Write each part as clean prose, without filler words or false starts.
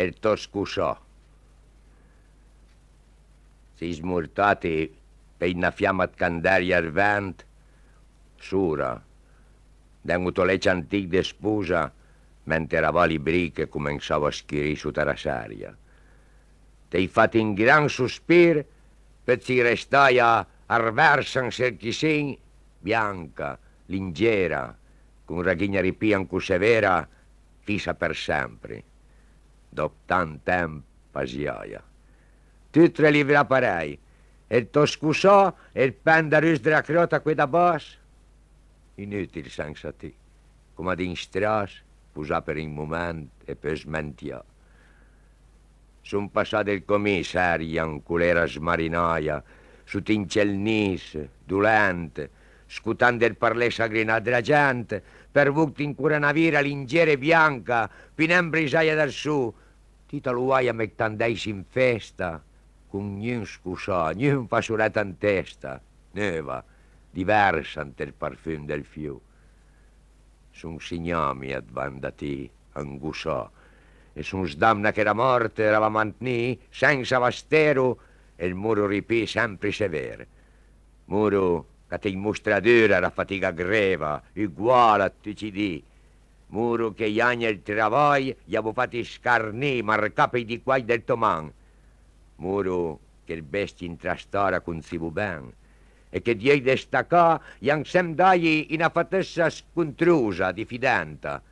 il tuo scusò. Si smurtati per una fiamma di canderia al vento, sura, denguto legge antica di sposa, mentre eravamo libri che cominciava a schierire su terrasaria. Ti fatti un gran sospiro per si restare a versa in cerchisin, bianca, leggera, con raghigna ripianco severa, fissa per sempre. Dopo tanto tempo pasioia. Tutte le livra parei, e il tuo scusò e il pendarus della crota qui da basso. Inutile senza te, come ad in stras, pusa per un momento e poi smentia. Son passato il commissario in culera smarinaia, su tincelnis, dolente, scutando il parlè sagrinato della gente, per vucti in cura navira lingere bianca, pinembrisaia dal su, tita luaia mettandeisi in festa, con niun scusò, niun fasuletta in testa, neva, diversa ante il parfum del fiu. Son signami ad vandati, angusò, e son sdamna che era morte, era mantnì, senza vastero, e il muro ripì sempre severo. Muro che ti mostra dura la fatica greva, uguale a tutti di. Muro che gli anni il travaglio gli avevo fatti scarnì, marcapi di qua del toman. Muro che il bestia intrastara con si ben, e che di destacà gli ansem dai una fatessa scontrusa, diffidenta.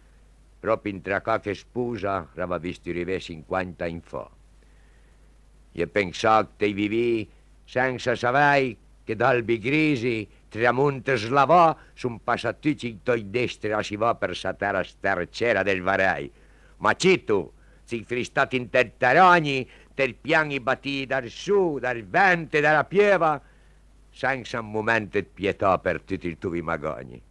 Proprio in tracà che sposa, aveva visto rive 50 in fa. E pensò che te vivi senza sapere che d'albi grisi, tramonte slavò, son passati in toi destra si va per sa terra stercera del varei. Ma cito, si fristati in terragni, ter piani battiti dal su, dal vento e dalla pieva, senza un momento di pietà per tutti i tuoi magogni.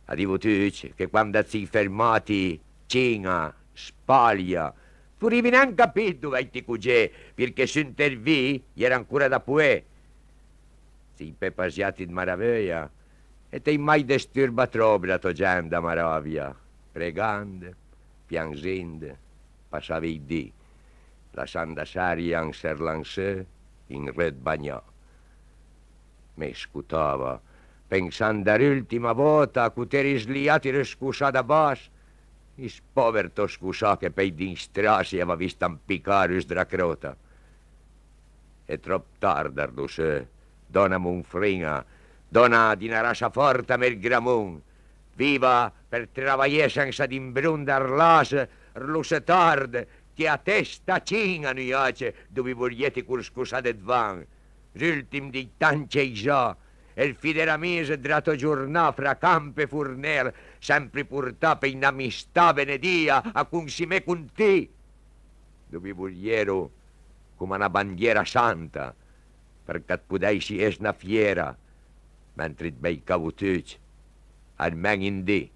Adivo tutti che quando si fermati, cina, spaglia, furivi neanche capito dove ti cugè, perché s'intervì era ancora da puè. Si pepasiati di maraviglia, e te mai disturba troppo la tua gente a maraviglia. Pregando, piangendo, passavi i dì, lasciando saria in serlansè, in red bagnò. Mi scutava, pensando all'ultima volta a cuteri sliati le scusà da basso, il povero scusà che per din strasi aveva visto impiccare della crota. E troppo tardi, se, donna Monfrina, donna di una raza forte per gramon, viva per travagliare senza d'imbrundar l'as, rluse tarde, che a testa cina noi ace, dove vogliete col scusà del van. L'ultim di tante già, e il fidera mese drato giornà fra campo e furnel, sempre portà per in amistà benedia a consime con te. Dove vogliero come una bandiera santa, perché podeisi es una fiera, mentre bei cavutuci, almeno in te.